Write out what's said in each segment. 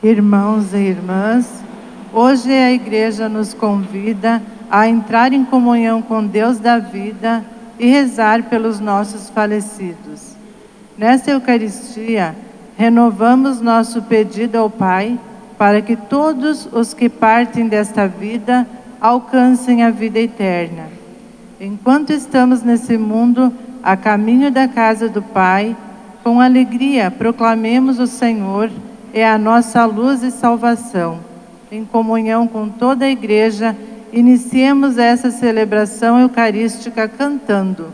Irmãos e irmãs, hoje a Igreja nos convida a entrar em comunhão com Deus da vida e rezar pelos nossos falecidos. Nesta Eucaristia, renovamos nosso pedido ao Pai para que todos os que partem desta vida alcancem a vida eterna. Enquanto estamos nesse mundo, a caminho da casa do Pai, com alegria proclamemos o Senhor, é a nossa luz e salvação. Em comunhão com toda a Igreja, iniciemos essa celebração eucarística cantando.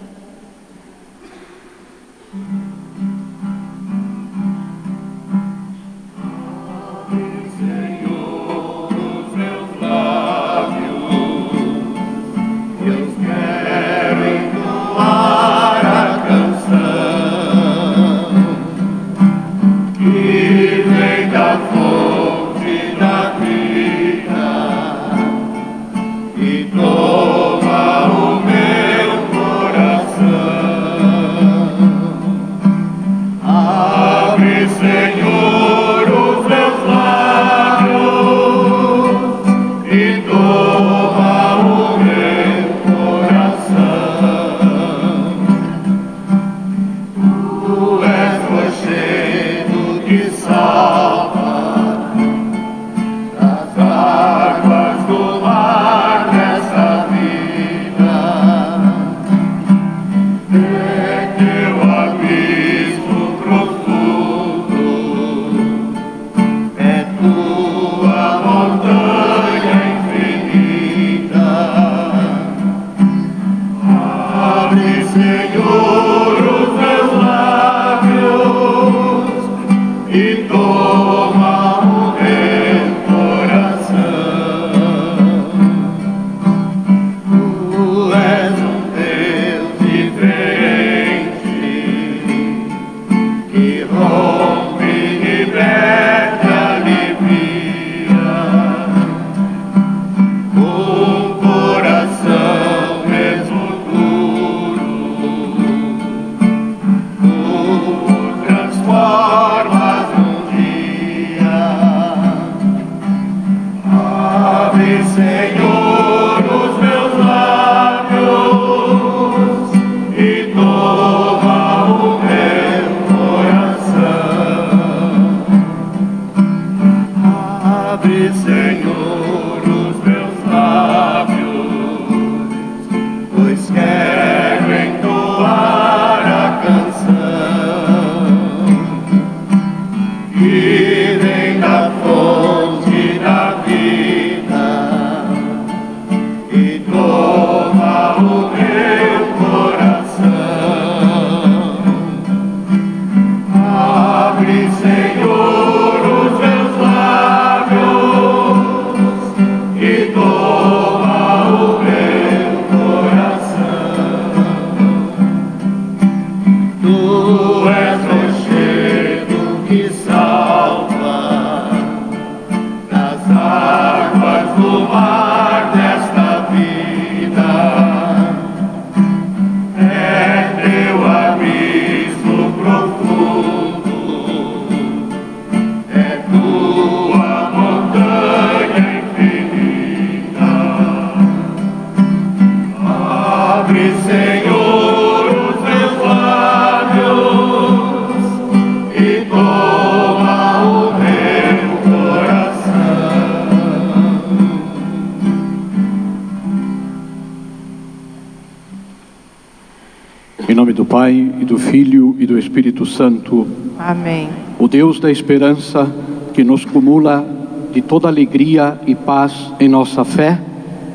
Em nome do Pai, e do Filho, e do Espírito Santo. Amém. O Deus da esperança, que nos cumula de toda alegria e paz em nossa fé,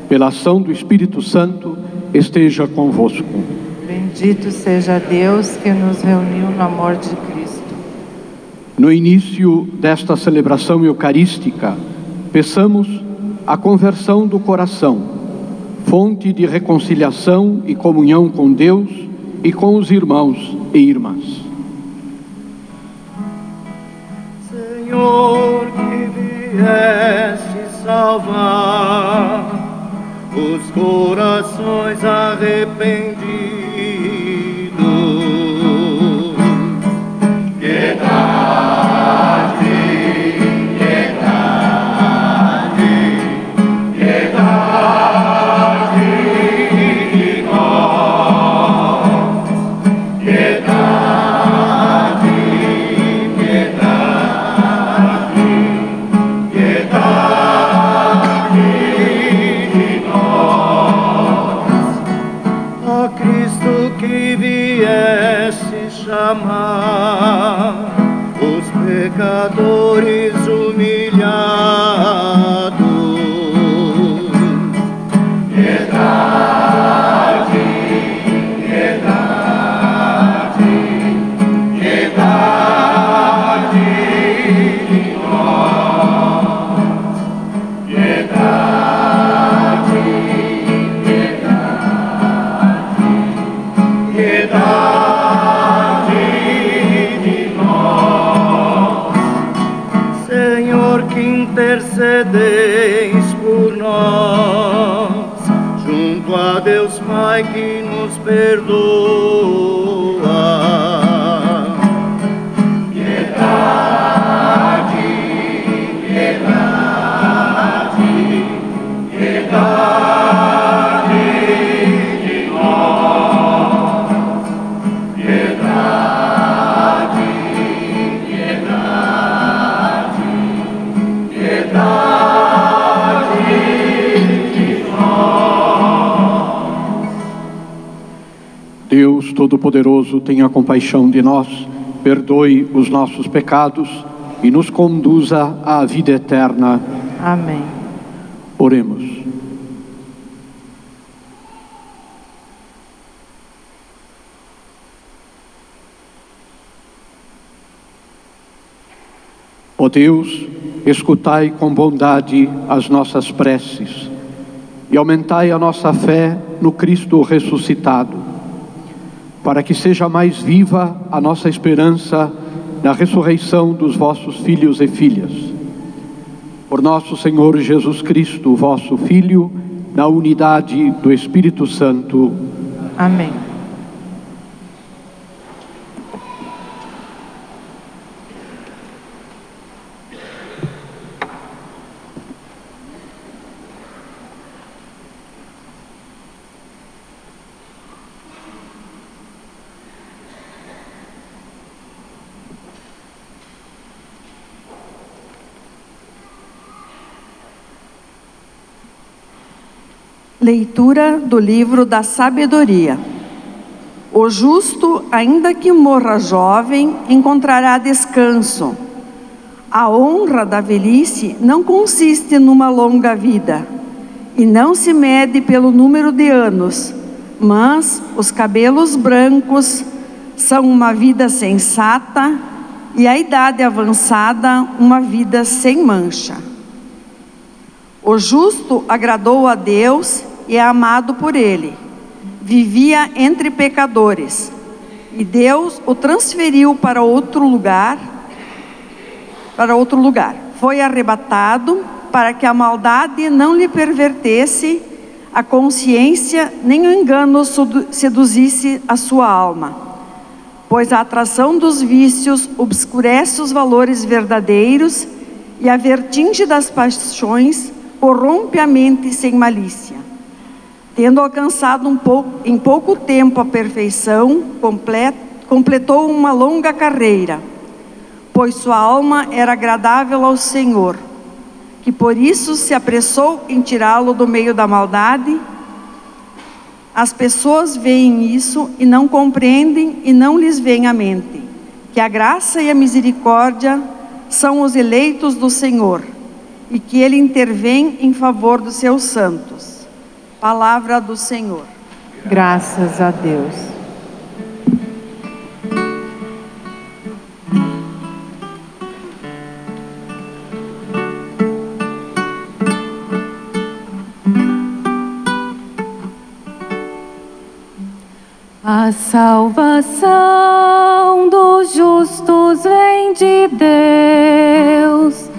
pela ação do Espírito Santo, esteja convosco. Bendito seja Deus que nos reuniu no amor de Cristo. No início desta celebração eucarística, peçamos a conversão do coração, fonte de reconciliação e comunhão com Deus e com os irmãos e irmãs. Senhor, que vieste salvar os corações arrependidos, piedade, piedade. chamar os pecadores humilhados. Piedade, piedade, piedade de nós. Piedade, piedade, piedade de nós. Senhor, que intercedeis por nós junto a Deus Pai que nos perdoa. Piedade, piedade, piedade de nós. Piedade, piedade, piedade de nós. Deus Todo-Poderoso, tenha compaixão de nós, perdoe os nossos pecados e nos conduza à vida eterna. Amém. Oremos. Ó Deus, escutai com bondade as nossas preces e aumentai a nossa fé no Cristo ressuscitado, para que seja mais viva a nossa esperança na ressurreição dos vossos filhos e filhas. Por nosso Senhor Jesus Cristo, vosso Filho, na unidade do Espírito Santo. Amém. Leitura do livro da sabedoria. O justo, ainda que morra jovem, encontrará descanso. A honra da velhice não consiste numa longa vida, e não se mede pelo número de anos, mas os cabelos brancos são uma vida sensata, e a idade avançada uma vida sem mancha. O justo agradou a Deus e é amado por Ele. Vivia entre pecadores, e Deus o transferiu para outro lugar. Foi arrebatado para que a maldade não lhe pervertesse a consciência, nem o engano seduzisse a sua alma. Pois a atração dos vícios obscurece os valores verdadeiros, e a vertigem das paixões corrompe a mente sem malícia. Tendo alcançado em pouco tempo a perfeição, completou uma longa carreira, pois sua alma era agradável ao Senhor, que por isso se apressou em tirá-lo do meio da maldade. As pessoas veem isso e não compreendem, e não lhes vem à mente que a graça e a misericórdia são os eleitos do Senhor, e que Ele intervém em favor dos seus santos. Palavra do Senhor. Graças a Deus. A salvação dos justos vem de Deus.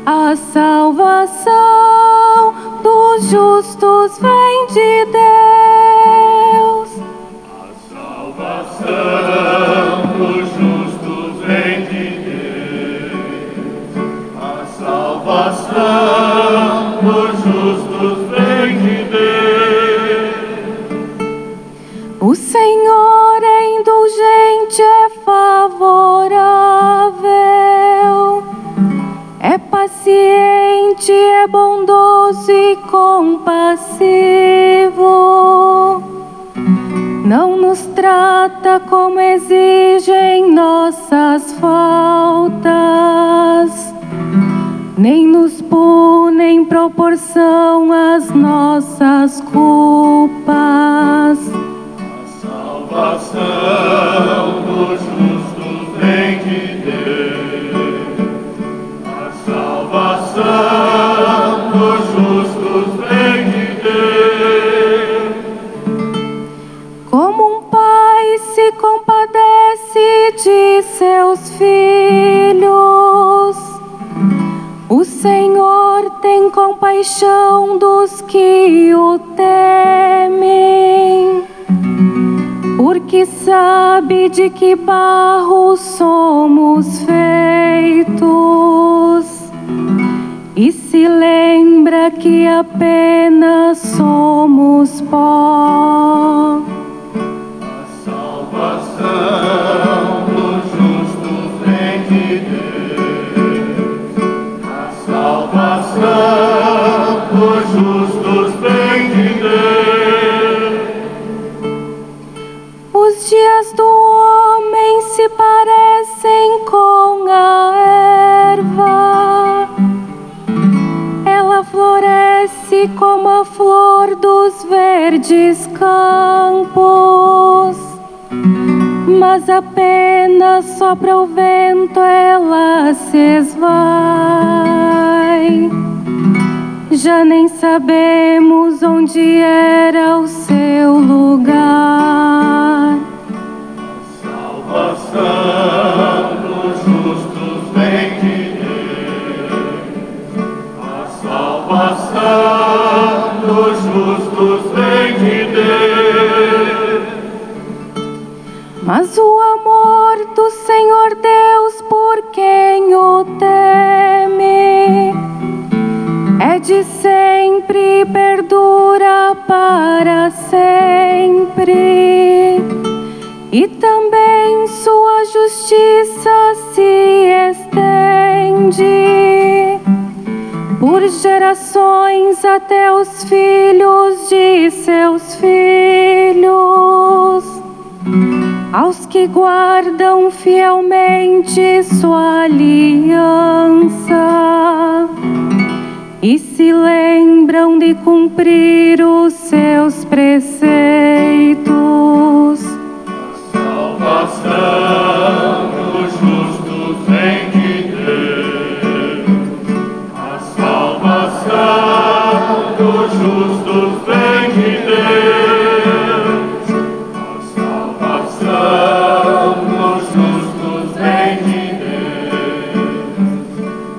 A salvação dos justos vem de Deus. A salvação dos justos vem de Deus. A salvação dos justos vem de Deus. O Senhor é indulgente, é favorável, é paciente, é bondoso e compassivo. Não nos traz trata como exigem nossas faltas, nem nos pune em proporção às nossas culpas. A salvação dos justos vem de Deus. A salvação dos justos vem de Deus. Como um pai se compadece de seus filhos, o Senhor tem compaixão dos que o temem, porque sabe de que barro somos feitos e se lembra que apenas somos pó. A salvação dos justos vem de Deus. A salvação dos justos vem de Deus. Os dias do homem se parecem com a erva, ela floresce como a flor dos verdes campos, mas apenas sopra o vento, ela se esvai. Já nem sabemos onde era o seu lugar. A salvação dos justos vem de Deus. A salvação dos justos vem de Deus. Mas o amor do Senhor Deus por quem o teme é de sempre e perdura para sempre. E também sua justiça se estende por gerações até os filhos de seus filhos, aos que guardam fielmente sua aliança e se lembram de cumprir os seus preceitos. A salvação dos justos vem de Deus. A salvação dos justos vem de Deus. A salvação dos justos vem de Deus.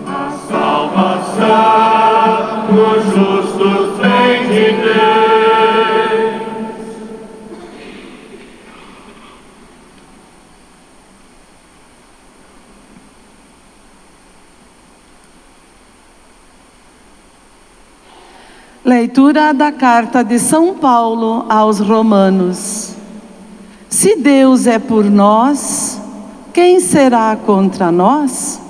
A salvação dos justos vem de Deus. Leitura da carta de São Paulo aos Romanos. Se Deus é por nós, quem será contra nós?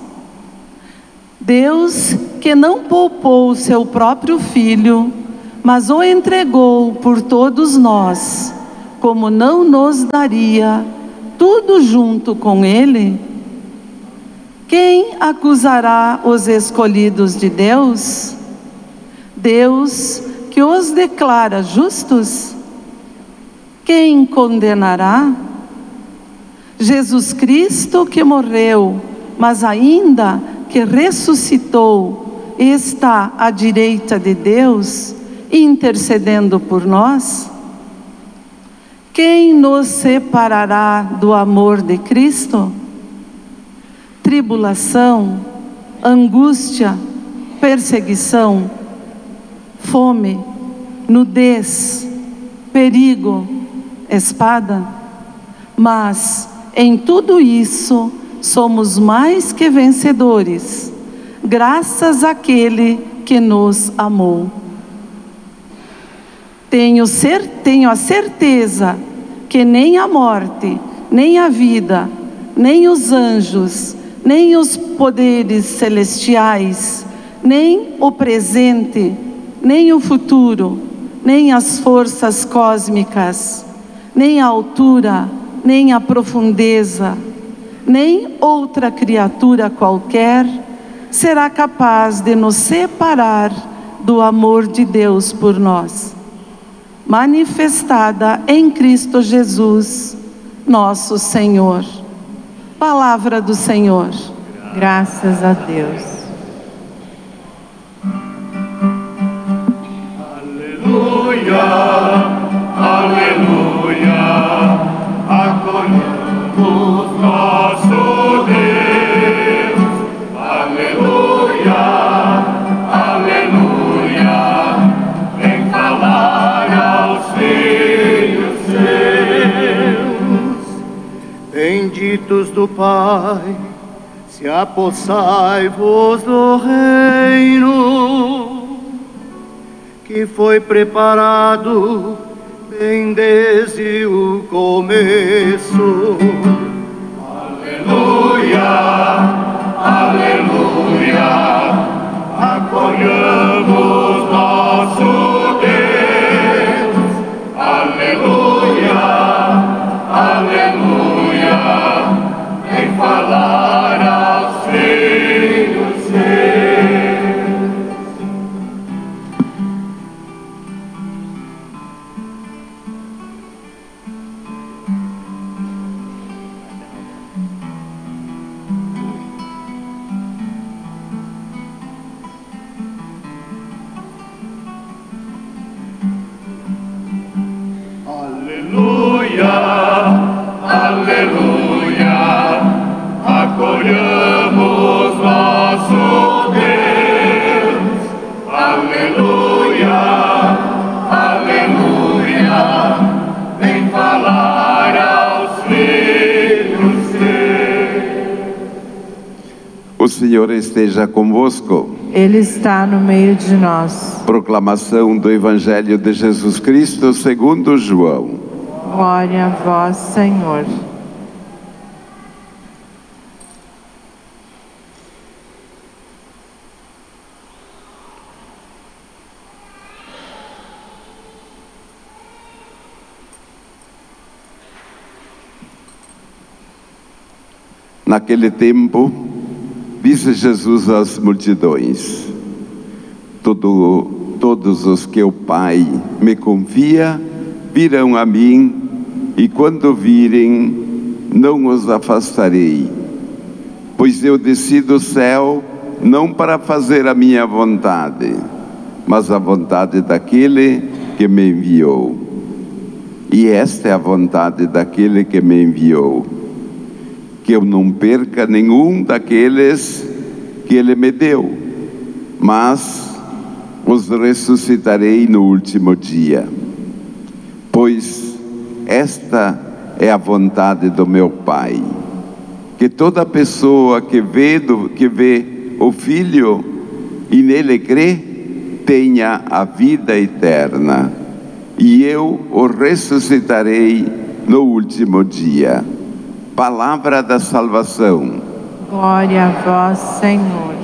Deus, que não poupou o seu próprio Filho, mas o entregou por todos nós, como não nos daria tudo junto com Ele? Quem acusará os escolhidos de Deus? Deus que os declara justos? Quem condenará? Jesus Cristo que morreu, mas ainda que ressuscitou, está à direita de Deus, intercedendo por nós? Quem nos separará do amor de Cristo? Tribulação, angústia, perseguição, fome, nudez, perigo, espada? Mas em tudo isso somos mais que vencedores, graças àquele que nos amou. Tenho a certeza que nem a morte, nem a vida, nem os anjos, nem os poderes celestiais, nem o presente, nem o futuro, nem as forças cósmicas, nem a altura, nem a profundeza, nem outra criatura qualquer será capaz de nos separar do amor de Deus por nós, manifestada em Cristo Jesus, nosso Senhor. Palavra do Senhor. Graças a Deus. Aleluia, aleluia, acolhemos nosso Deus. Aleluia, aleluia, vem falar aos filhos seus. Benditos do Pai, se apossai-vos do reino que foi preparado bem desde o começo. Aleluia, aleluia, acolhamos nosso Deus. Aleluia, aleluia, vem falar aos filhos seus. Aleluia, aleluia, acolhamos nosso Deus. Aleluia, aleluia, vem falar aos filhos seus. O Senhor esteja convosco. Ele está no meio de nós. Proclamação do Evangelho de Jesus Cristo segundo João. Glória a vós, Senhor. Naquele tempo, disse Jesus às multidões: todos os que o Pai me confia virão a mim, e quando virem, não os afastarei. Pois eu desci do céu não para fazer a minha vontade, mas a vontade daquele que me enviou. E esta é a vontade daquele que me enviou, que eu não perca nenhum daqueles que Ele me deu, mas os ressuscitarei no último dia. Pois esta é a vontade do meu Pai, que toda pessoa que vê o Filho e nele crê, tenha a vida eterna, e eu o ressuscitarei no último dia. Palavra da salvação. Glória a vós, Senhor.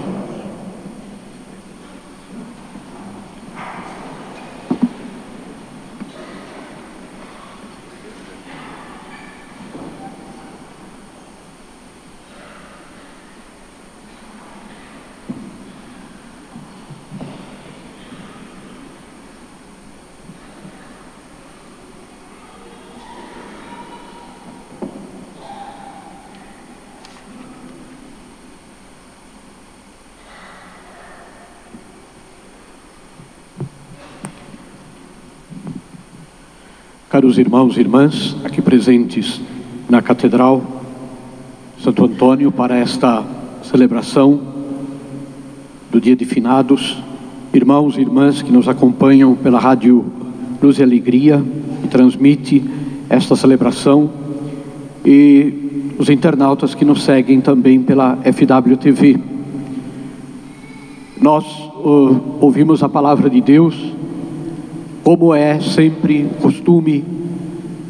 Caros irmãos e irmãs, aqui presentes na Catedral Santo Antônio para esta celebração do Dia de Finados, irmãos e irmãs que nos acompanham pela Rádio Luz e Alegria, que transmite esta celebração, e os internautas que nos seguem também pela FWTV. Nós ouvimos a palavra de Deus, como é sempre costume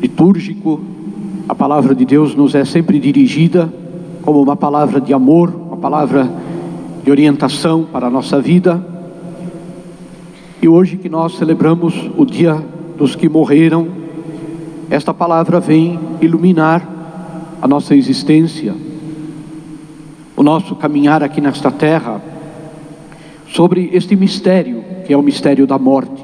litúrgico. A palavra de Deus nos é sempre dirigida como uma palavra de amor, uma palavra de orientação para a nossa vida. E hoje que nós celebramos o Dia dos que morreram, esta palavra vem iluminar a nossa existência, o nosso caminhar aqui nesta terra, sobre este mistério, que é o mistério da morte.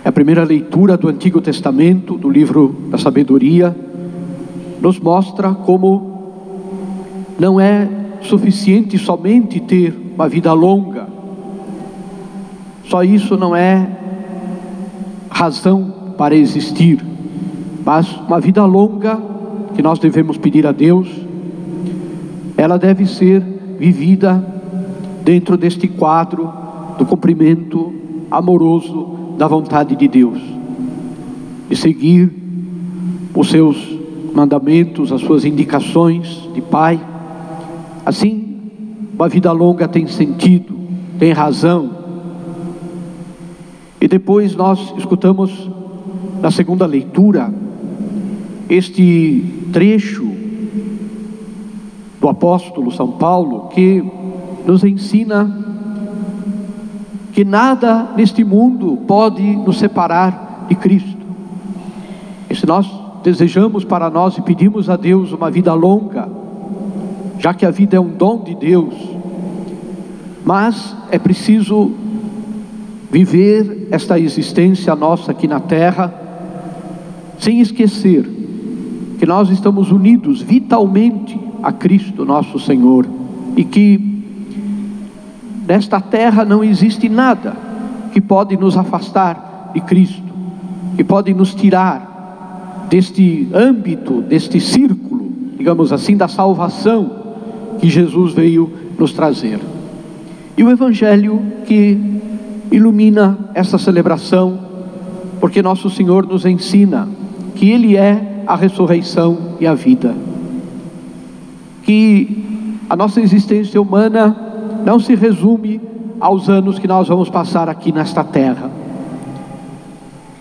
A primeira leitura do Antigo Testamento, do livro da Sabedoria, nos mostra como não é suficiente somente ter uma vida longa. Só isso não é razão para existir, mas uma vida longa que nós devemos pedir a Deus, ela deve ser vivida dentro deste quadro do cumprimento amoroso da vontade de Deus, de seguir os seus mandamentos, as suas indicações de Pai. Assim, uma vida longa tem sentido, tem razão. E depois nós escutamos na segunda leitura este trecho do apóstolo São Paulo, que nos ensina que nada neste mundo pode nos separar de Cristo. E se nós desejamos para nós e pedimos a Deus uma vida longa, já que a vida é um dom de Deus, mas é preciso viver esta existência nossa aqui na terra, sem esquecer que nós estamos unidos vitalmente a Cristo nosso Senhor, e que nesta terra não existe nada que pode nos afastar de Cristo, que pode nos tirar deste âmbito, deste círculo, digamos assim, da salvação que Jesus veio nos trazer. E o Evangelho que ilumina essa celebração, porque nosso Senhor nos ensina que Ele é a ressurreição e a vida, que a nossa existência humana não se resume aos anos que nós vamos passar aqui nesta terra,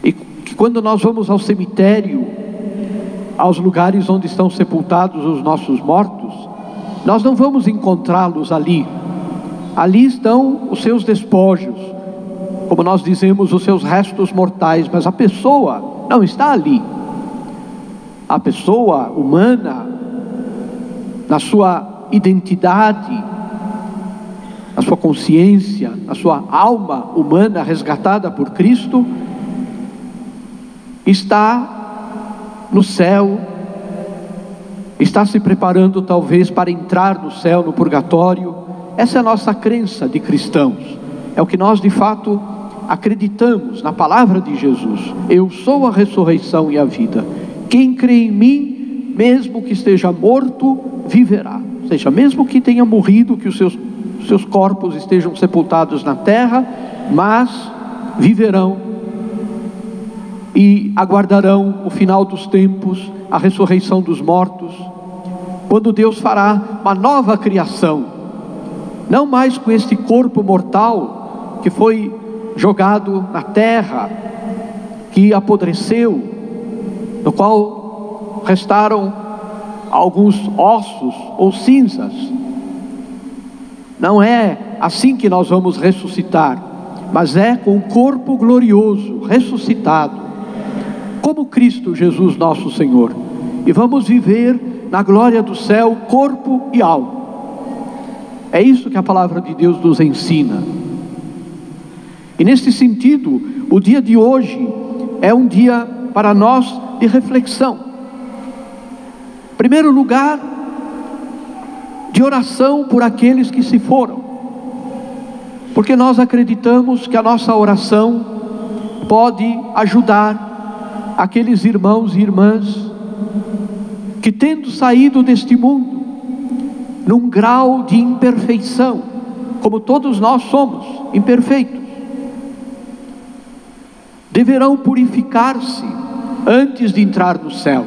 e que quando nós vamos ao cemitério, aos lugares onde estão sepultados os nossos mortos, nós não vamos encontrá-los ali. Ali estão os seus despojos, como nós dizemos, os seus restos mortais, mas a pessoa não está ali. A pessoa humana, na sua identidade, na sua consciência, na sua alma humana resgatada por Cristo, está no céu, está se preparando talvez para entrar no céu, no purgatório. Essa é a nossa crença de cristãos, é o que nós de fato acreditamos na palavra de Jesus. Eu sou a ressurreição e a vida. Quem crê em mim, mesmo que esteja morto, viverá. Ou seja, mesmo que tenha morrido, que os seus corpos estejam sepultados na terra, mas viverão e aguardarão o final dos tempos, a ressurreição dos mortos, quando Deus fará uma nova criação, não mais com este corpo mortal que foi jogado na terra, que apodreceu, no qual restaram alguns ossos ou cinzas. Não é assim que nós vamos ressuscitar, mas é com o corpo glorioso, ressuscitado, como Cristo Jesus nosso Senhor, e vamos viver na glória do céu, corpo e alma. É isso que a palavra de Deus nos ensina. E nesse sentido, o dia de hoje é um dia para nós de reflexão. Em primeiro lugar, de oração por aqueles que se foram, porque nós acreditamos que a nossa oração pode ajudar aqueles irmãos e irmãs que, tendo saído deste mundo num grau de imperfeição, como todos nós somos imperfeitos, deverão purificar-se antes de entrar no céu.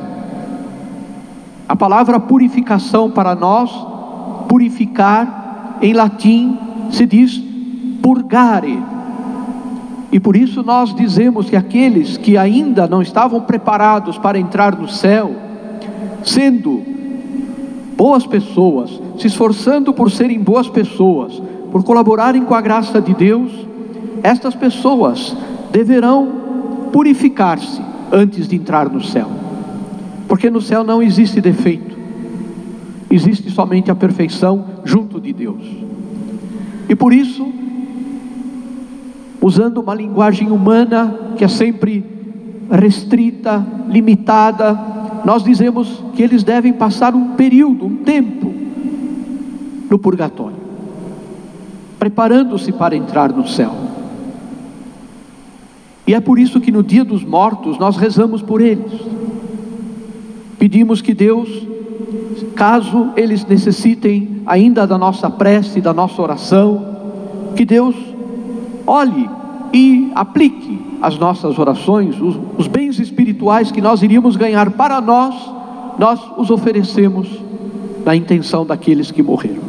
A palavra purificação para nós, purificar, em latim se diz purgare. E por isso nós dizemos que aqueles que ainda não estavam preparados para entrar no céu, sendo boas pessoas, se esforçando por serem boas pessoas, por colaborarem com a graça de Deus, estas pessoas deverão purificar-se antes de entrar no céu. Porque no céu não existe defeito, existe somente a perfeição junto de Deus. E por isso, usando uma linguagem humana que é sempre restrita, limitada, nós dizemos que eles devem passar um período, um tempo no purgatório, preparando-se para entrar no céu. E é por isso que no dia dos mortos nós rezamos por eles. Pedimos que Deus, caso eles necessitem ainda da nossa prece, da nossa oração, que Deus olhe e aplique as nossas orações, os bens espirituais que nós iríamos ganhar para nós os oferecemos na intenção daqueles que morreram.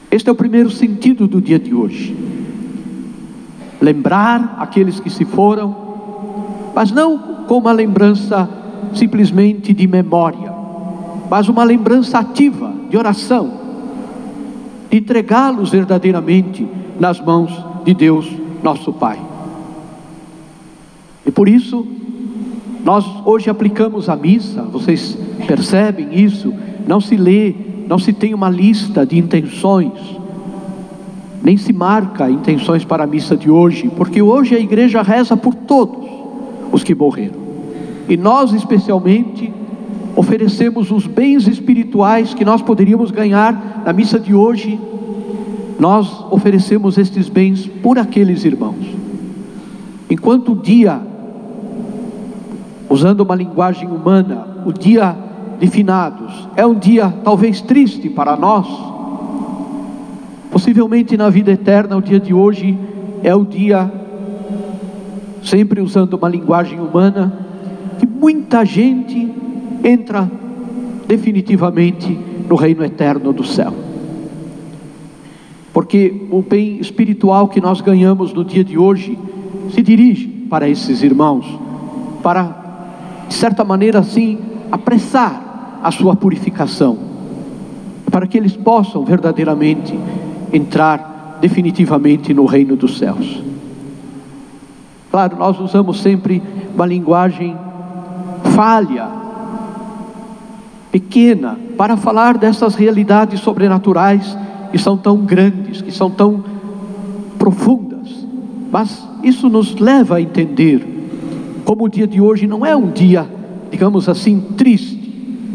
Este é o primeiro sentido do dia de hoje. Lembrar aqueles que se foram, mas não com uma lembrança simplesmente de memória, mas uma lembrança ativa, de oração, de entregá-los verdadeiramente nas mãos de Deus, nosso Pai. E por isso, nós hoje aplicamos a missa, vocês percebem isso, não se lê, não se tem uma lista de intenções, nem se marca intenções para a missa de hoje, porque hoje a igreja reza por todos os que morreram. E nós especialmente oferecemos os bens espirituais que nós poderíamos ganhar na missa de hoje. Nós oferecemos estes bens por aqueles irmãos. Enquanto o dia, usando uma linguagem humana, o dia de finados é um dia talvez triste para nós, possivelmente na vida eterna o dia de hoje é o dia, sempre usando uma linguagem humana, que muita gente entra definitivamente no reino eterno do céu. Porque o bem espiritual que nós ganhamos no dia de hoje se dirige para esses irmãos, para, de certa maneira assim, apressar a sua purificação, para que eles possam verdadeiramente entrar definitivamente no reino dos céus. Claro, nós usamos sempre uma linguagem falha, pequena, para falar dessas realidades sobrenaturais que são tão grandes, que são tão profundas, mas isso nos leva a entender como o dia de hoje não é um dia, digamos assim, triste.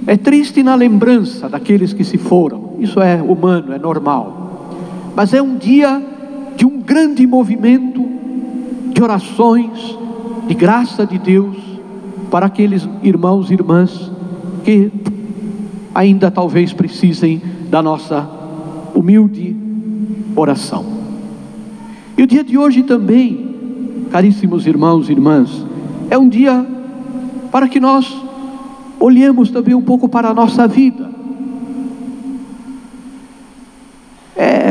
É triste na lembrança daqueles que se foram, isso é humano, é normal, mas é um dia de um grande movimento de orações, de graça de Deus para aqueles irmãos e irmãs que ainda talvez precisem da nossa humilde oração. E o dia de hoje também, caríssimos irmãos e irmãs, é um dia para que nós olhemos também um pouco para a nossa vida.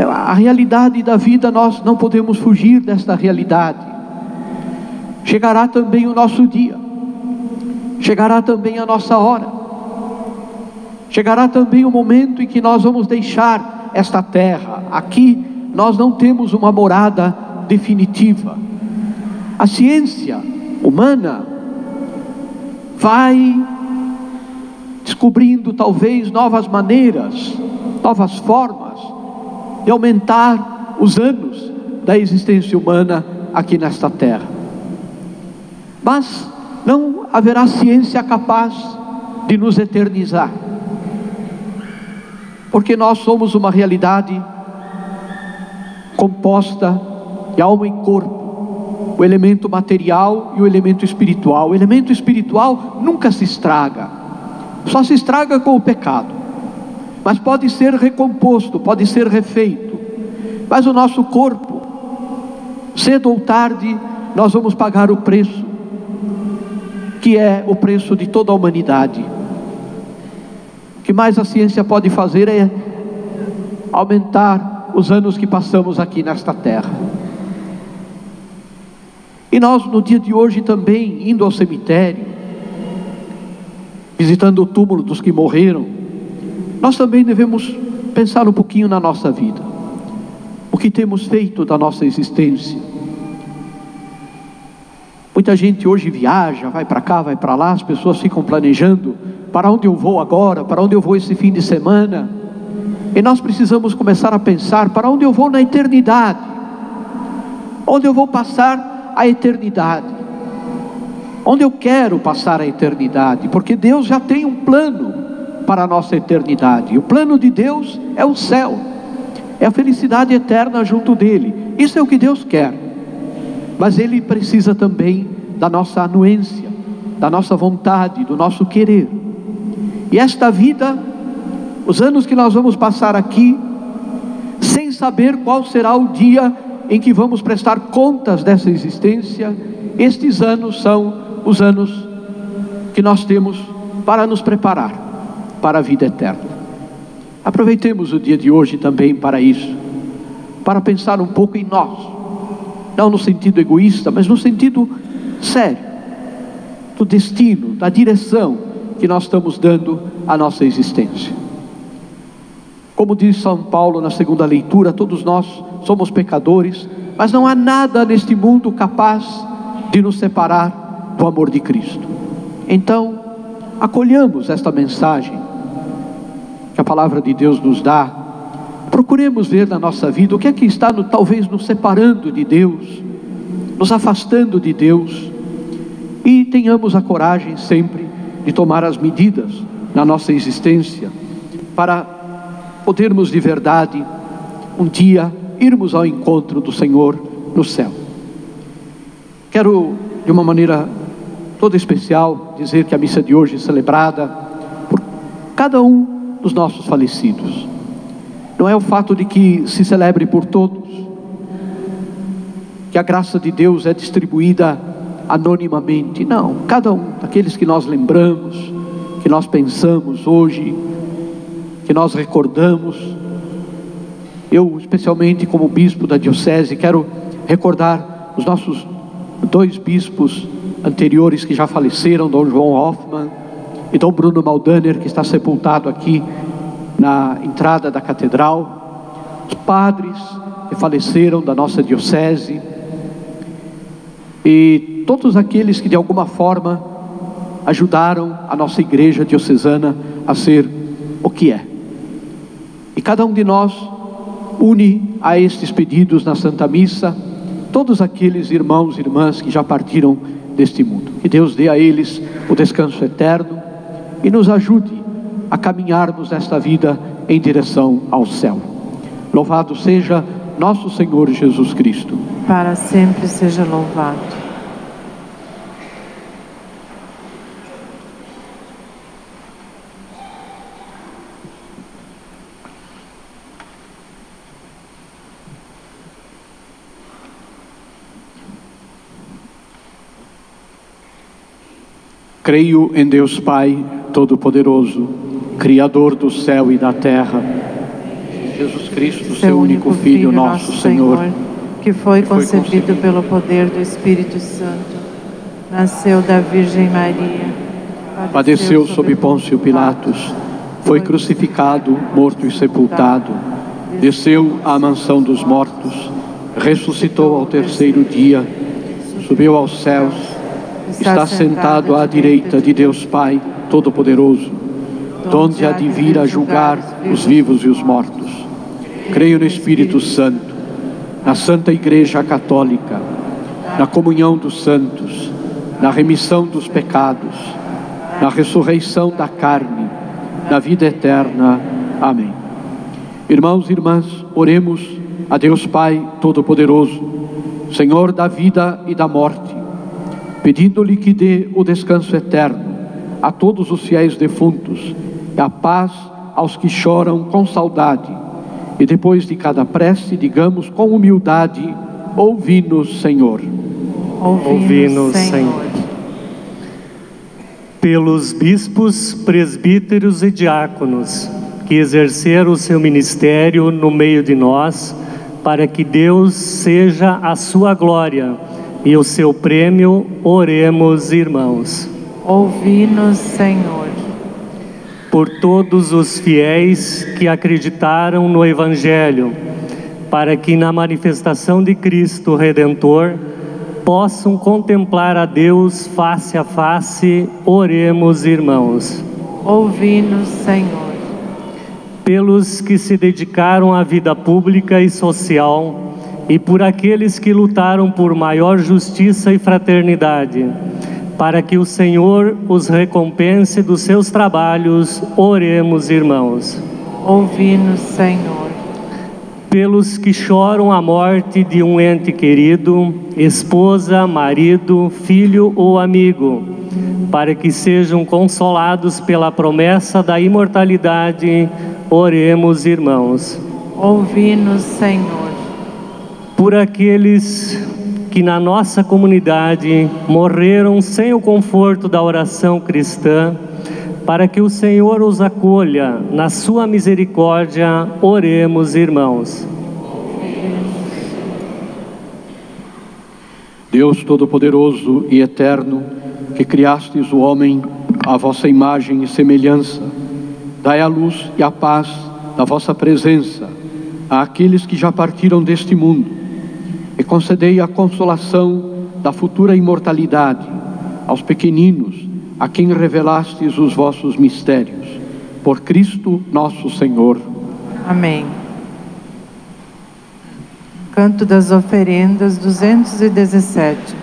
A realidade da vida, nós não podemos fugir desta realidade. Chegará também o nosso dia, chegará também a nossa hora, chegará também o momento em que nós vamos deixar esta terra. Aqui nós não temos uma morada definitiva. A ciência humana vai descobrindo talvez novas maneiras, novas formas de aumentar os anos da existência humana aqui nesta terra. Mas não haverá ciência capaz de nos eternizar, porque nós somos uma realidade composta de alma e corpo, o elemento material e o elemento espiritual. O elemento espiritual nunca se estraga, só se estraga com o pecado, mas pode ser recomposto, pode ser refeito. Mas o nosso corpo, cedo ou tarde, nós vamos pagar o preço, que é o preço de toda a humanidade. O que mais a ciência pode fazer é aumentar os anos que passamos aqui nesta terra. E nós no dia de hoje também, indo ao cemitério, visitando o túmulo dos que morreram, nós também devemos pensar um pouquinho na nossa vida, o que temos feito da nossa existência. Muita gente hoje viaja, vai para cá, vai para lá, as pessoas ficam planejando para onde eu vou agora, para onde eu vou esse fim de semana. E nós precisamos começar a pensar para onde eu vou na eternidade, onde eu vou passar a eternidade, onde eu quero passar a eternidade, porque Deus já tem um plano para a nossa eternidade. E o plano de Deus é o céu, é a felicidade eterna junto dele. Isso é o que Deus quer, mas Ele precisa também da nossa anuência, da nossa vontade, do nosso querer. E esta vida, os anos que nós vamos passar aqui, sem saber qual será o dia em que vamos prestar contas dessa existência, estes anos são os anos que nós temos para nos preparar para a vida eterna. Aproveitemos o dia de hoje também para isso, para pensar um pouco em nós, não no sentido egoísta, mas no sentido sério, do destino, da direção que nós estamos dando à nossa existência. Como diz São Paulo na segunda leitura, todos nós somos pecadores, mas não há nada neste mundo capaz de nos separar do amor de Cristo. Então, acolhamos esta mensagem que a palavra de Deus nos dá. Procuremos ver na nossa vida o que é que está talvez nos separando de Deus, nos afastando de Deus, e tenhamos a coragem sempre de tomar as medidas na nossa existência para podermos de verdade um dia irmos ao encontro do Senhor no céu. Quero de uma maneira toda especial dizer que a missa de hoje é celebrada por cada um dos nossos falecidos. Não é o fato de que se celebre por todos, que a graça de Deus é distribuída anonimamente. Não, cada um daqueles que nós lembramos, que nós pensamos hoje, que nós recordamos. Eu, especialmente como bispo da diocese, quero recordar os nossos 2 bispos anteriores que já faleceram, Dom João Hoffmann e Dom Bruno Maldaner, que está sepultado aqui na entrada da catedral, os padres que faleceram da nossa diocese, e todos aqueles que de alguma forma ajudaram a nossa igreja diocesana a ser o que é. E cada um de nós une a estes pedidos na Santa Missa todos aqueles irmãos e irmãs que já partiram deste mundo. Que Deus dê a eles o descanso eterno e nos ajude a caminharmos nesta vida em direção ao céu. Louvado seja nosso Senhor Jesus Cristo. Para sempre seja louvado. Creio em Deus Pai Todo-Poderoso, Criador do céu e da terra, Jesus Cristo, seu único Filho, nosso Senhor, que foi concebido pelo poder do Espírito Santo, nasceu da Virgem Maria, padeceu sob Pôncio Pilatos, foi crucificado, morto e sepultado, desceu à mansão dos mortos, ressuscitou ao terceiro dia, subiu aos céus, está sentado à direita de Deus Pai Todo-Poderoso, donde há de vir a julgar os vivos e os mortos. Creio no Espírito Santo, na Santa Igreja Católica, na comunhão dos santos, na remissão dos pecados, na ressurreição da carne, na vida eterna. Amém. Irmãos e irmãs, oremos a Deus Pai Todo-Poderoso, Senhor da vida e da morte, pedindo-lhe que dê o descanso eterno a todos os fiéis defuntos e a paz aos que choram com saudade. E depois de cada prece, digamos com humildade: ouvi-nos, Senhor. Ouvi-nos, Senhor. Pelos bispos, presbíteros e diáconos que exerceram o seu ministério no meio de nós, para que Deus seja a sua glória e o seu prêmio, oremos, irmãos. Ouvi-nos, Senhor. Por todos os fiéis que acreditaram no Evangelho, para que na manifestação de Cristo Redentor possam contemplar a Deus face a face. Oremos, irmãos. Ouvi-nos, Senhor. Pelos que se dedicaram à vida pública e social e por aqueles que lutaram por maior justiça e fraternidade, para que o Senhor os recompense dos seus trabalhos. Oremos, irmãos. Ouvi-nos, Senhor. Pelos que choram a morte de um ente querido, esposa, marido, filho ou amigo, para que sejam consolados pela promessa da imortalidade. Oremos, irmãos. Ouvi-nos, Senhor. Por aqueles que na nossa comunidade morreram sem o conforto da oração cristã, para que o Senhor os acolha na sua misericórdia. Oremos, irmãos. Deus Todo-Poderoso e Eterno, que criastes o homem à vossa imagem e semelhança, dai a luz e a paz da vossa presença àqueles que já partiram deste mundo, e concedei a consolação da futura imortalidade aos pequeninos, a quem revelastes os vossos mistérios. Por Cristo nosso Senhor. Amém. Canto das Oferendas, 217.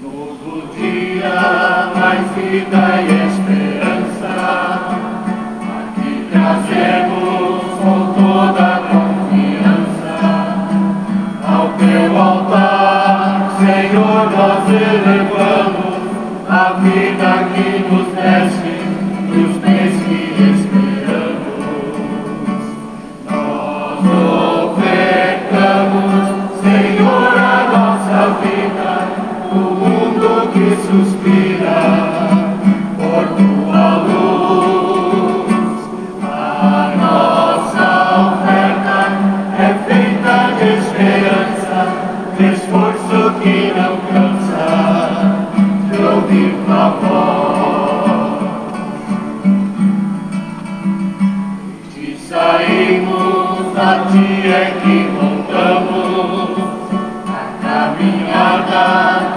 Novo dia, mais vida e esperança, aqui trazemos com toda a confiança ao teu altar, Senhor, nós elevamos a vida que nos deste, dos bens que esperamos. Nós ofertamos, Senhor, a nossa vida, o mundo que suspira por tua luz. A nossa oferta é feita de esperança, de esforço que não cansa, de ouvir tua voz. De saímos, a ti é que voltamos, a caminhada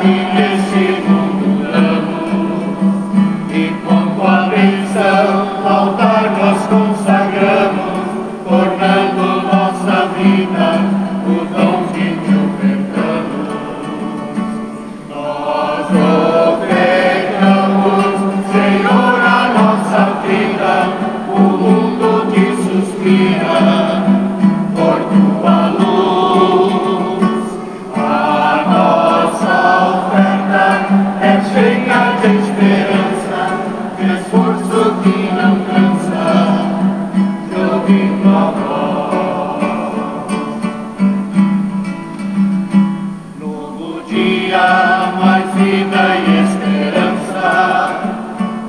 que neste mundo damos, e com tua bênção ao altar nós consagramos, tornando nossa vida o dom que te ofertamos. Nós ofertamos, Senhor, a nossa vida, o mundo que suspira por tua luz. A nossa oferta é cheia de esperança, de esforço que não cansa, de ouvir tua voz. Novo dia, mais vida e esperança,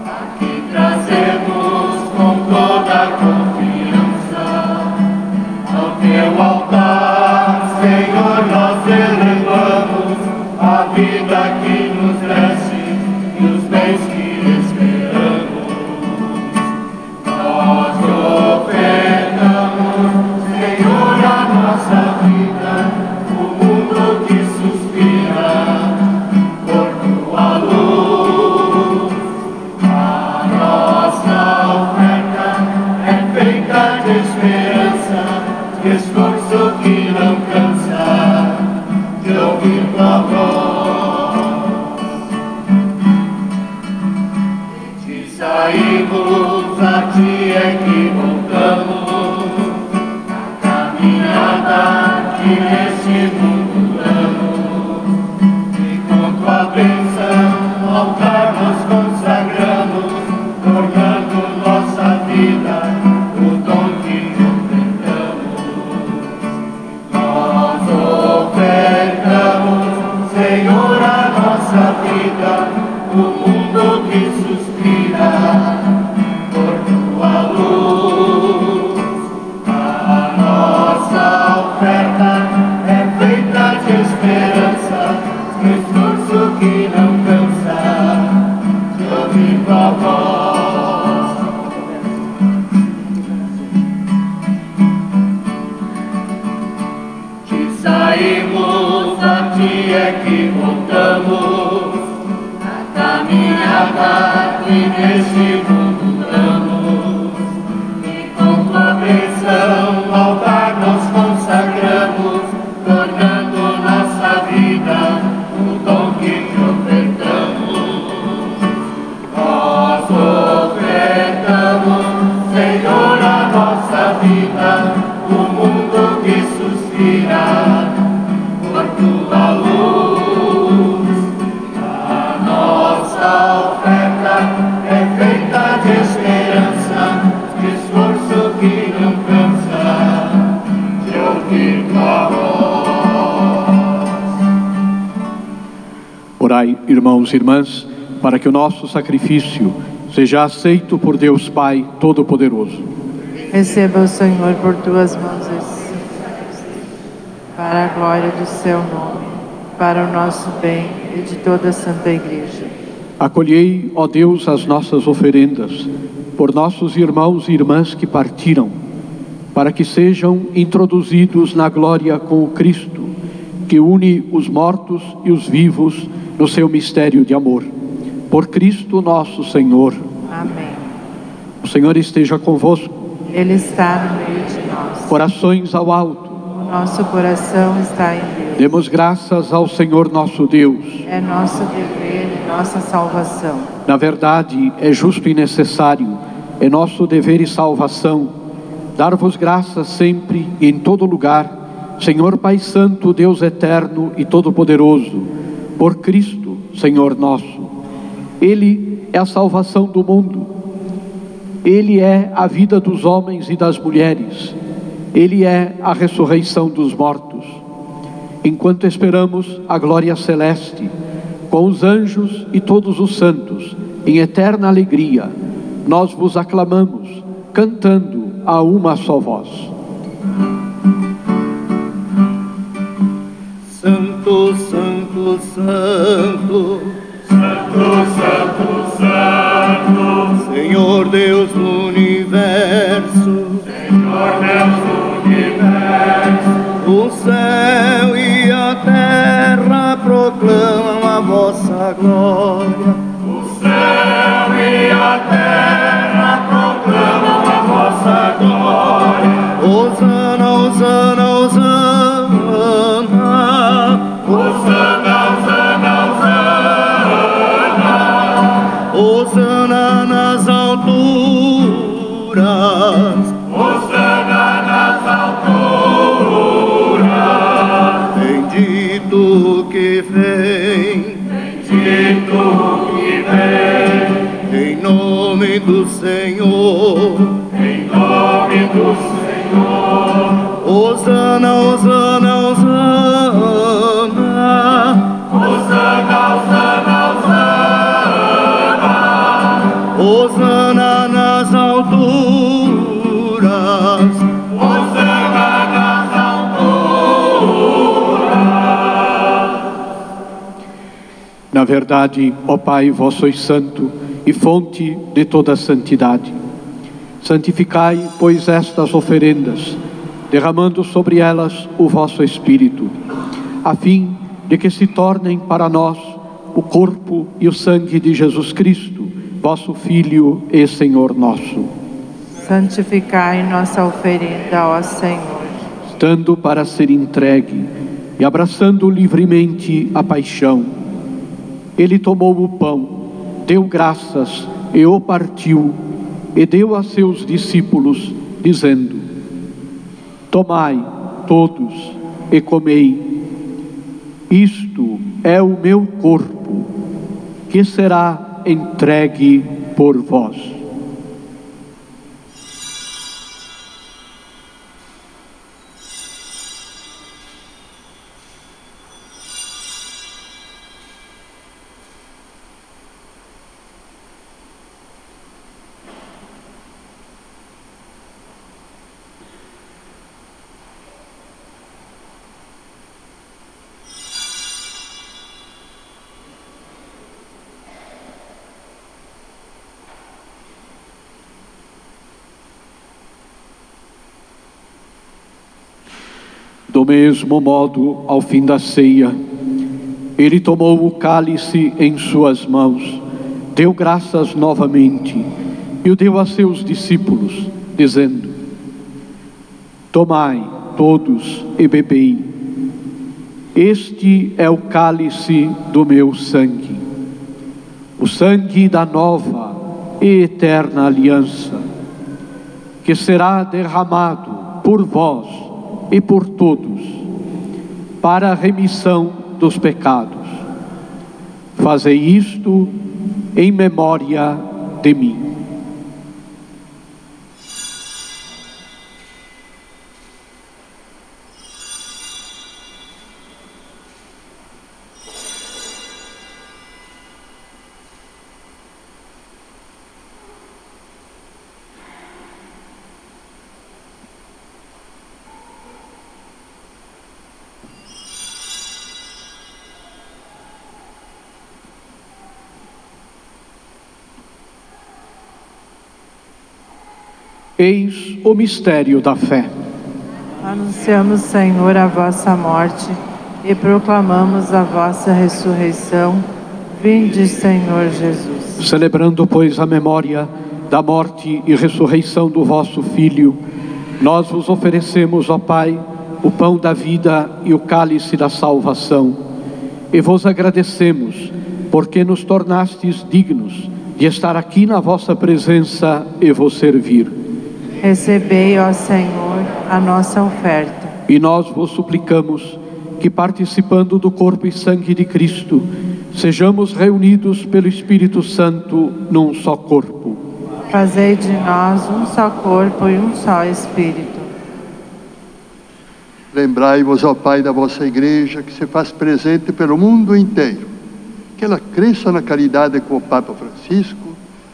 aqui trazemos com toda a confiança ao teu altar, Senhor, nós elevamos a vida que nos deste e os bens que esperamos. Nós ofertamos, Senhor, a nossa vida, o mundo que suspira por tua luz. A nossa oferta é feita de esperança, de esforço que não cansa, de ouvir tua voz. De saímos, a ti é que voltamos, a caminhada que neste mundo damos, e com tua bênção ao altar nós consagramos, tornando nossa vida o dom que te ofertamos. Nós ofertamos, Senhor, a nossa vida, o mundo que suspira por tua luz. A nossa oferta é feita de esperança, de esforço que não cansa, de ouvir tua voz. é que voltamos a caminhada que neste mundo damos, e com tua bênção ao altar nos consagramos, tornando nossa vida o dom que te ofertamos. Nós ofertamos, Senhor, a nossa vida, o mundo que suspira por tua luz. A nossa oferta é feita de esperança, de esforço que não cansa, de ouvir tua voz. Orai, irmãos e irmãs, para que o nosso sacrifício seja aceito por Deus Pai Todo-Poderoso. Receba o Senhor por tuas mãos esse sacrifício, para a glória do seu nome, para o nosso bem e de toda a Santa Igreja. Acolhei, ó Deus, as nossas oferendas, por nossos irmãos e irmãs que partiram, para que sejam introduzidos na glória com o Cristo, que une os mortos e os vivos no seu mistério de amor. Por Cristo nosso Senhor. Amém. O Senhor esteja convosco. Ele está no meio de nós. Corações ao alto. O nosso coração está em Deus. Demos graças ao Senhor nosso Deus. É nosso dever e nossa salvação. Na verdade, é justo e necessário, é nosso dever e salvação, dar-vos graças sempre e em todo lugar, Senhor Pai Santo, Deus eterno e todo-poderoso, por Cristo, Senhor nosso. Ele é a salvação do mundo. Ele é a vida dos homens e das mulheres. Ele é a ressurreição dos mortos. Enquanto esperamos a glória celeste, com os anjos e todos os santos, em eterna alegria, nós vos aclamamos, cantando a uma só voz. Santo, Santo, Santo, Santo, Santo, Santo, Senhor Deus do universo, Senhor Deus do universo, o céu e a terra proclamam a vossa glória. O céu e a terra proclamam a vossa glória. Hosana, Hosana, Hosana, Hosana, Hosana, Hosana, Hosana nas alturas, Hosana nas alturas. Bendito que vem, bendito que vem, em nome do Senhor, em nome do Senhor. Hosana, Hosana, Hosana, Hosana, Hosana, Hosana, Hosana nas alturas, Hosana nas alturas. Na verdade, ó Pai, vós sois santo e fonte de toda santidade. Santificai, pois, estas oferendas, derramando sobre elas o vosso Espírito, a fim de que se tornem para nós o corpo e o sangue de Jesus Cristo, vosso Filho e Senhor nosso. Santificai nossa oferenda, ó Senhor. Estando para ser entregue e abraçando livremente a paixão, ele tomou o pão, deu graças e o partiu, e deu a seus discípulos, dizendo: tomai todos e comei, isto é o meu corpo, que será entregue por vós. Do mesmo modo, ao fim da ceia, Ele tomou o cálice em suas mãos, deu graças novamente e o deu a seus discípulos, dizendo: tomai todos e bebei. Este é o cálice do meu sangue, o sangue da nova e eterna aliança, que será derramado por vós e por todos, para a remissão dos pecados. Fazei isto em memória de mim. Eis o mistério da fé. Anunciamos, Senhor, a vossa morte e proclamamos a vossa ressurreição. Vinde, Senhor Jesus. Celebrando, pois, a memória da morte e ressurreição do vosso Filho, nós vos oferecemos, ó Pai, o pão da vida e o cálice da salvação, e vos agradecemos, porque nos tornastes dignos de estar aqui na vossa presença e vos servir. Recebei, ó Senhor, a nossa oferta. E nós vos suplicamos que, participando do corpo e sangue de Cristo, sejamos reunidos pelo Espírito Santo num só corpo. Fazei de nós um só corpo e um só Espírito. Lembrai-vos, ó Pai, da vossa Igreja, que se faz presente pelo mundo inteiro. Que ela cresça na caridade com o Papa Francisco,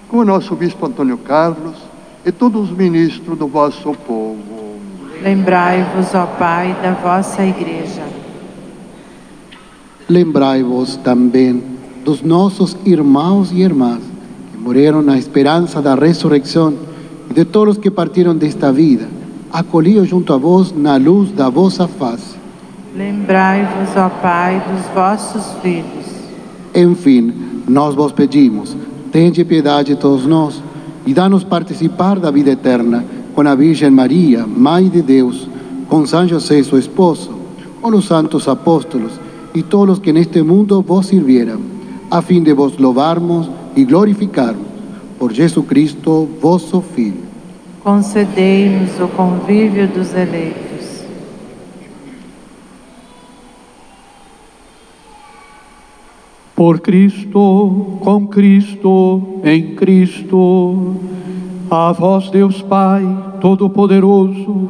com o nosso Bispo Antônio Carlos e todos os ministros do vosso povo. Lembrai-vos, ó Pai, da vossa Igreja. Lembrai-vos também dos nossos irmãos e irmãs que morreram na esperança da ressurreição e de todos que partiram desta vida. Acolhi-os junto a vós na luz da vossa face. Lembrai-vos, ó Pai, dos vossos filhos. Enfim, nós vos pedimos, tende piedade de todos nós e dá-nos participar da vida eterna com a Virgem Maria, Mãe de Deus, com São José, seu esposo, com os santos apóstolos e todos que neste mundo vos sirvieram, a fim de vos louvarmos e glorificarmos por Jesus Cristo, vosso Filho. Concedei-nos o convívio dos eleitos. Por Cristo, com Cristo, em Cristo, a vós, Deus Pai Todo-Poderoso,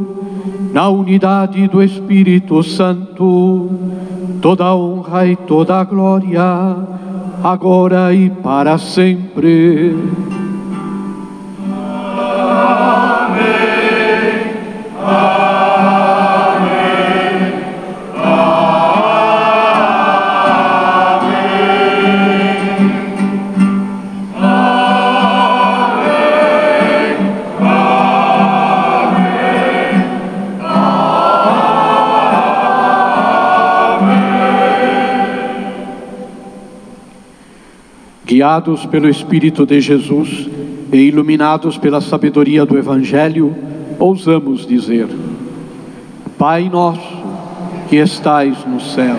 na unidade do Espírito Santo, toda a honra e toda a glória, agora e para sempre. Guiados pelo Espírito de Jesus e iluminados pela sabedoria do Evangelho, ousamos dizer: Pai nosso, que estais no céu,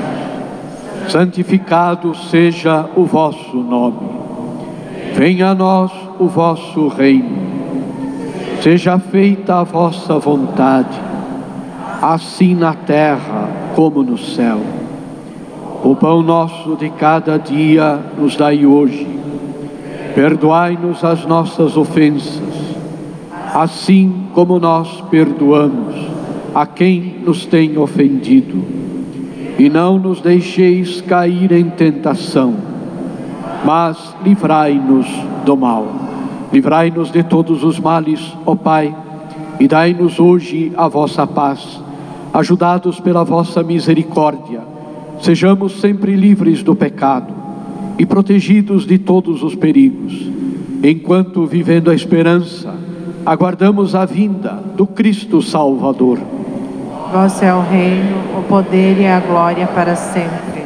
santificado seja o vosso nome. Venha a nós o vosso reino. Seja feita a vossa vontade, assim na terra como no céu. O pão nosso de cada dia nos dai hoje. Perdoai-nos as nossas ofensas, assim como nós perdoamos a quem nos tem ofendido. E não nos deixeis cair em tentação, mas livrai-nos do mal. Livrai-nos de todos os males, ó Pai, e dai-nos hoje a vossa paz. Ajudados pela vossa misericórdia, sejamos sempre livres do pecado e protegidos de todos os perigos, enquanto, vivendo a esperança, aguardamos a vinda do Cristo Salvador. Vosso é o reino, o poder e a glória para sempre.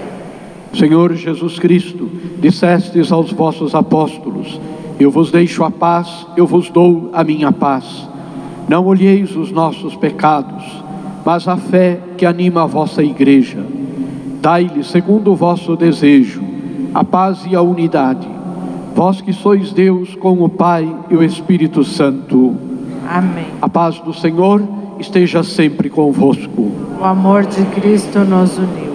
Senhor Jesus Cristo, dissestes aos vossos apóstolos: eu vos deixo a paz, eu vos dou a minha paz. Não olheis os nossos pecados, mas a fé que anima a vossa igreja. Dai-lhe, segundo o vosso desejo, a paz e a unidade. Vós que sois Deus com o Pai e o Espírito Santo. Amém. A paz do Senhor esteja sempre convosco. O amor de Cristo nos uniu.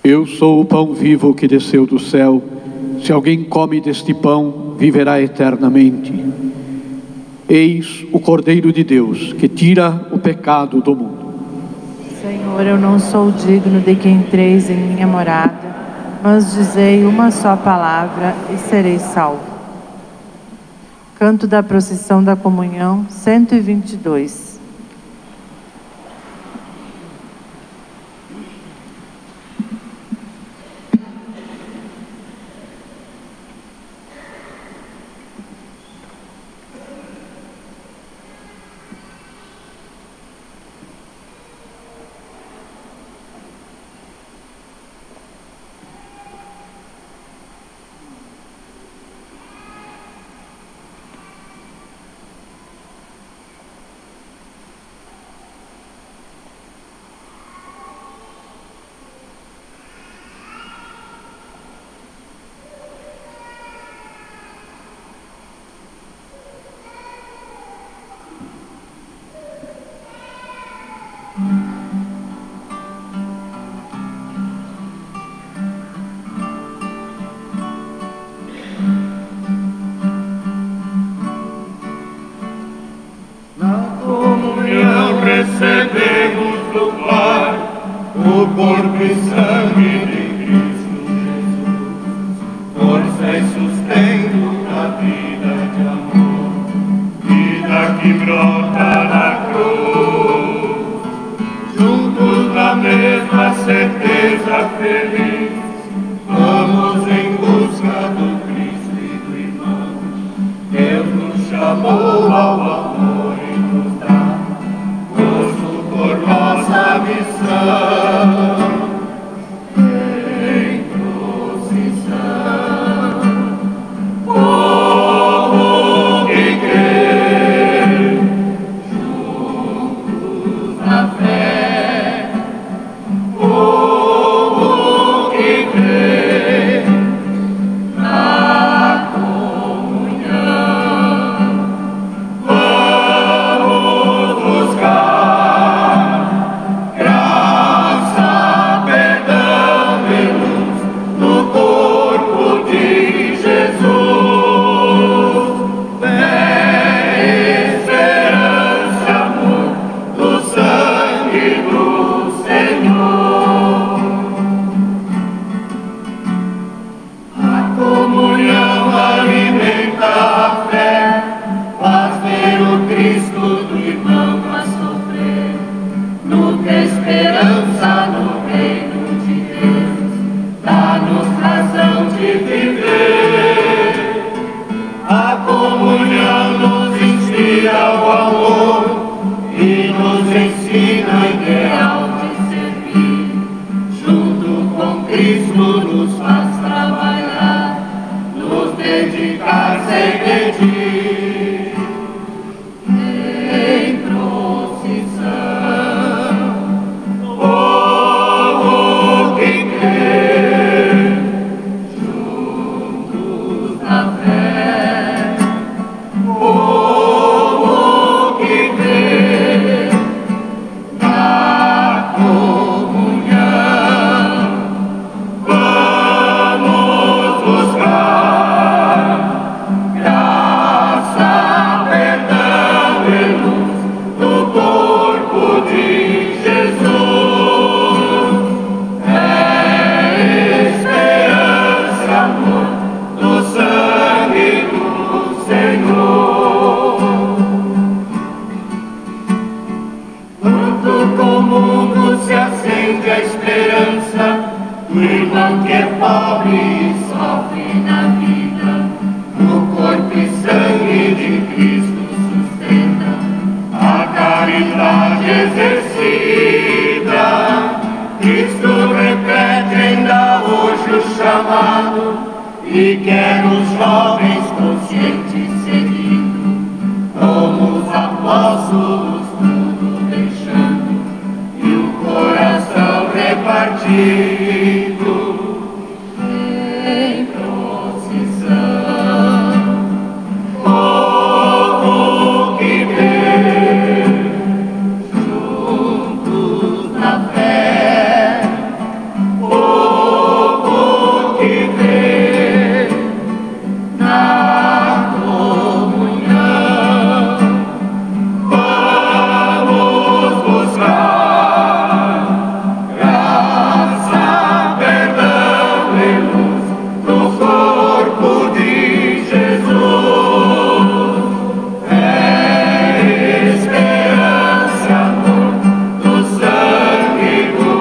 Eu sou o pão vivo que desceu do céu. Se alguém come deste pão, viverá eternamente. Eis o Cordeiro de Deus, que tira o pecado do mundo. Senhor, eu não sou digno de que entreis em minha morada, mas dizei uma só palavra e serei salvo. Canto da procissão da comunhão, 122. Recebemos do Pai o corpo e sangue de Cristo Jesus, força e sustento da vida de amor, vida que brota na cruz, juntos na mesma certeza feliz, vamos em busca do Cristo e do irmão. Deus nos chamou ao amor e nos dá por nossa missão, em procissão, povo que crê, juntos na fé, povo que crê, na comunhão, vamos buscar a comunhão nos inspira o amor. ensina ideal de servir, junto com Cristo nos faz trabalhar, nos dedicar sem medir. Em procissão, povo que crê, juntos na fé, povo que crê, na comunhão, vamos buscar graça, perdão e luz no corpo de Jesus. É esperança, amor, no sangue do Senhor. Quanto com o mundo se acende a esperança do irmão que é pobre e sofre na vida, no corpo e sangue de Cristo sustenta a caridade exercida. Cristo repete ainda hoje o chamado e quer os jovens conscientes seguindo, como os apóstolos tudo deixando e o coração repartido. Em procissão, povo que crê, juntos na fé, povo que crê, na comunhão, vamos buscar graça, perdão e luz no corpo de Jesus. É esperança, amor, no sangue do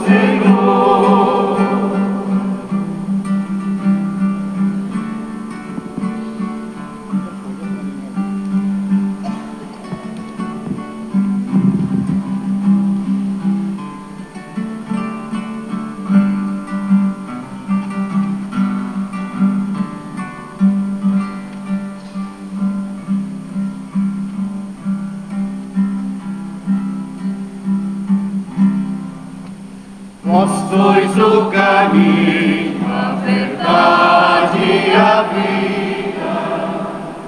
Senhor. Vós sois o caminho, a verdade e a vida,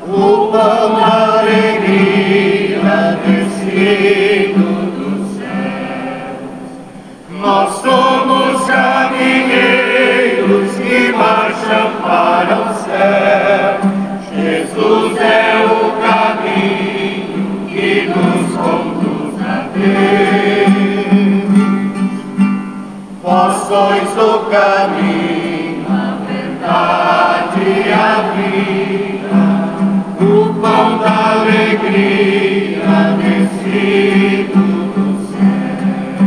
o pão da alegria descido dos céus. Nós somos caminheiros que marcham para o céu. Jesus é o caminho que nos conduz a Deus. Vós sois o caminho, a verdade e a vida, o pão da alegria descido do céu.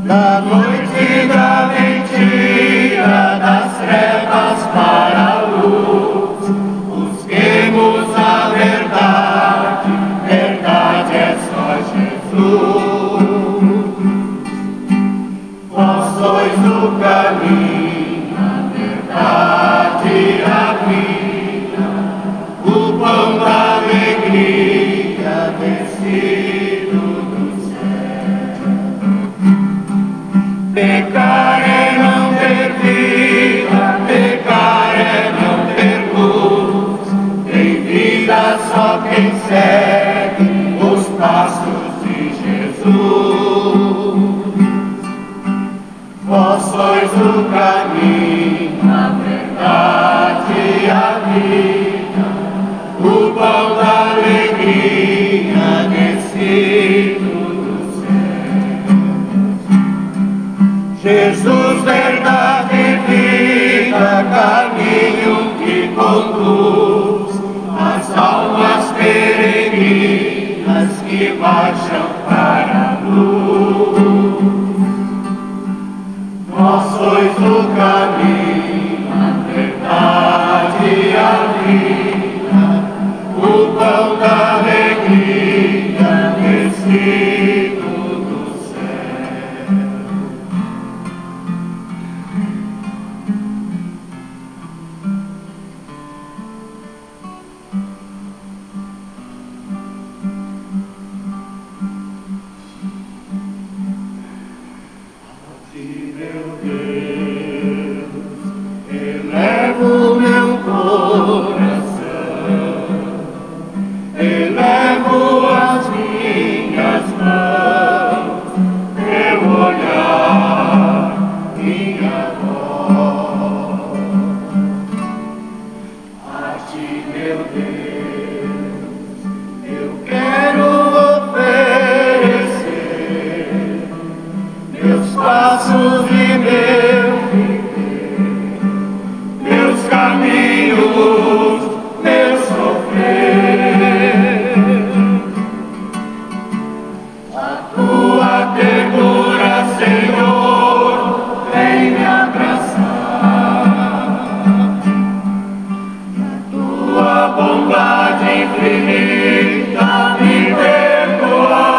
Da noite e da mentira, das trevas para a luz, busquemos a verdade, verdade é só Jesus. Vós sois o caminho, a verdade e a vida, o pão da alegria descido do céu. Pecar é não ter vida, pecar é não ter luz. Tem vida só quem segue os passos de Jesus. Vós sois o caminho, a verdade e a vida, o pão da alegria descido do céu. Jesus, verdade e vida, caminho que conduz as almas peregrinas que marcham para a luz. Vós sois o caminho, a verdade e a vida, o pão da alegria descido mãos, teu olhar, minha voz. A ti, meu Deus, eu quero oferecer meus passos e meu viver, meus caminhos, meu sofrer. A tua ternura, Senhor, vem me abraçar. A tua bondade infinita me perdoar.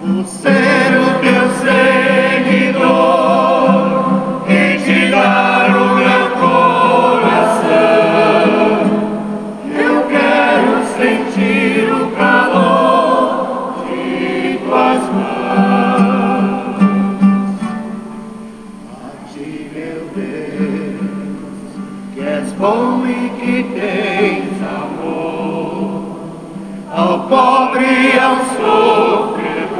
Vou ser o teu seguidor e te dar o meu coração. Eu quero sentir o calor de tuas mãos. A ti, meu Deus, que és bom e que tens amor, ao pobre e ao sofredor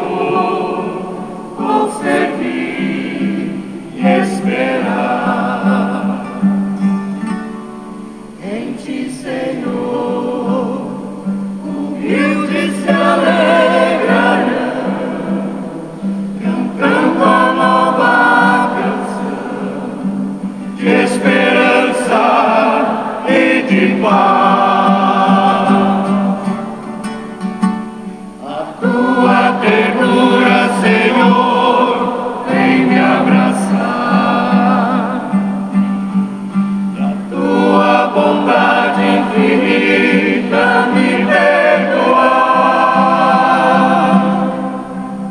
vou servir e esperar. Em ti, Senhor, humildes se alegrarão, cantando a nova canção de esperança e de paz. A tua ternura, Senhor, vem me abraçar. A tua bondade infinita me perdoar.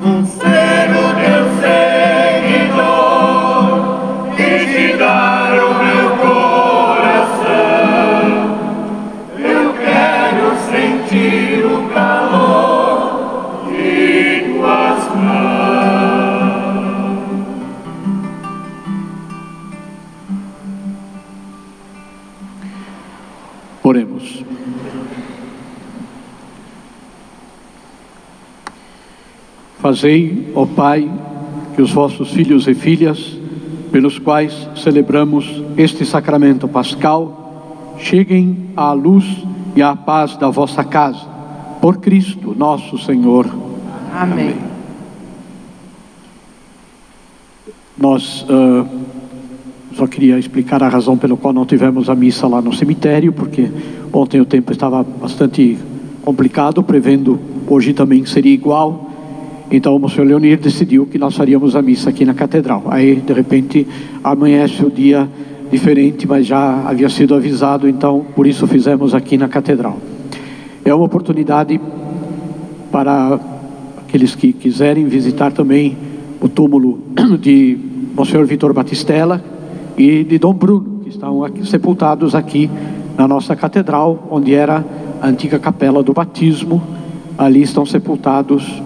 Vou ser o teu seguidor e te dar o meu coração. Eu quero sentir o calor de tuas mãos. Oremos. Fazei, ó Pai, que os vossos filhos e filhas, pelos quais celebramos este sacramento pascal, cheguem à luz e à paz da vossa casa. Por Cristo nosso Senhor. Amém. Nós só queria explicar a razão pela qual não tivemos a missa lá no cemitério, porque ontem o tempo estava bastante complicado, prevendo hoje também seria igual. Então o Monsenhor Leonir decidiu que nós faríamos a missa aqui na catedral. Aí, de repente, amanhece o dia diferente, mas já havia sido avisado, então por isso fizemos aqui na catedral. É uma oportunidade para aqueles que quiserem visitar também o túmulo de Monsenhor Vitor Batistella e de Dom Bruno, que estão aqui, sepultados aqui na nossa catedral, onde era a antiga capela do batismo. Ali estão sepultados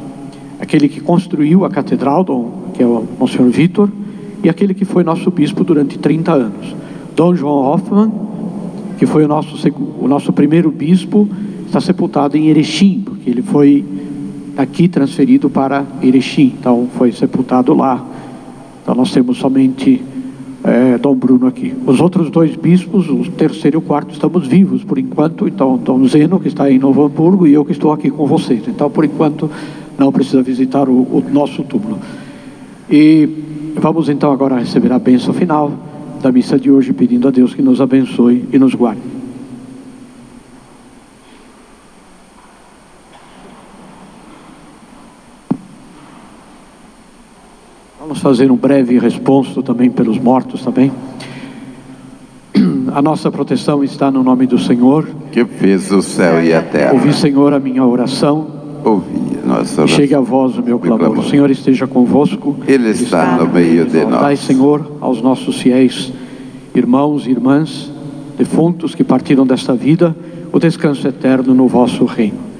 aquele que construiu a catedral, que é o Monsenhor Vitor, e aquele que foi nosso bispo durante 30 anos. Dom João Hoffmann, que foi o nosso primeiro bispo, está sepultado em Erechim, porque ele foi daqui transferido para Erechim, então foi sepultado lá. Então nós temos somente Dom Bruno aqui. Os outros dois bispos, o terceiro e o quarto, estamos vivos por enquanto. Então Dom Zeno, que está em Novo Hamburgo, e eu que estou aqui com vocês. Então por enquanto não precisa visitar o nosso túmulo. E vamos então agora receber a bênção final da missa de hoje, pedindo a Deus que nos abençoe e nos guarde. Vamos fazer um breve responso também pelos mortos também. A nossa proteção está no nome do Senhor, que fez o céu e a terra. Ouvi, Senhor, a minha oração. Ouvi a nossa oração. Chegue a vós o meu clamor. O Senhor esteja convosco. Ele está no meio de nós. Dai, Senhor, aos nossos fiéis irmãos e irmãs, defuntos que partiram desta vida, o descanso eterno no vosso reino.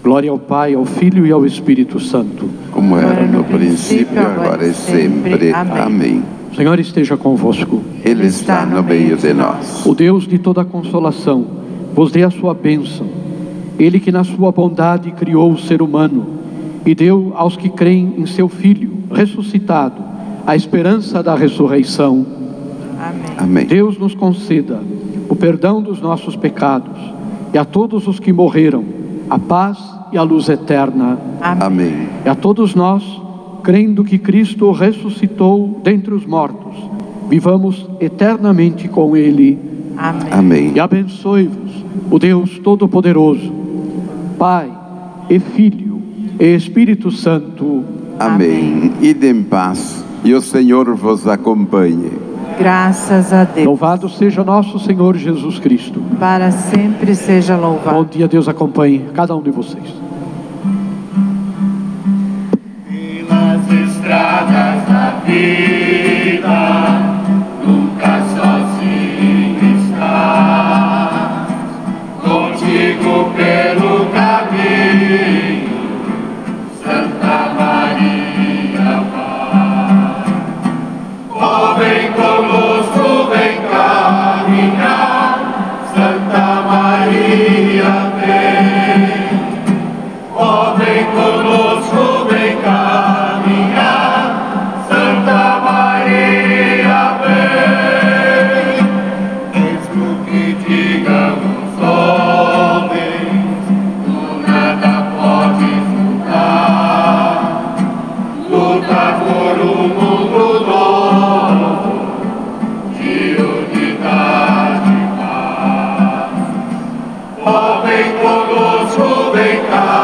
Glória ao Pai, ao Filho e ao Espírito Santo. Como era no princípio, agora e sempre. Amém. O Senhor esteja convosco. Ele está no meio de nós. O Deus de toda consolação vos dê a sua bênção Ele que na sua bondade criou o ser humano e deu aos que creem em seu Filho, ressuscitado, a esperança da ressurreição. Amém. Amém. Deus nos conceda o perdão dos nossos pecados e a todos os que morreram, a paz e a luz eterna. Amém. E a todos nós, crendo que Cristo ressuscitou dentre os mortos, vivamos eternamente com Ele. Amém. Amém. E abençoe-vos o Deus Todo-Poderoso, Pai e Filho e Espírito Santo. Amém. Ide em paz e o Senhor vos acompanhe. Graças a Deus. Louvado seja nosso Senhor Jesus Cristo. Para sempre seja Bom louvado. dia, Deus acompanhe cada um de vocês. Pelas estradas da vida, nunca sozinho estás. Contigo pelo caminho, Santa Maria vai. Oh, vem conosco, vem caminhar, Santa Maria vem. Oh, vem conosco, vem caminhar, Santa Maria vem. Mesmo que digam os homens, tu nada podes mudar. Luta por um mundo novo, de unidade e paz. Oh, vem conosco, vem cá.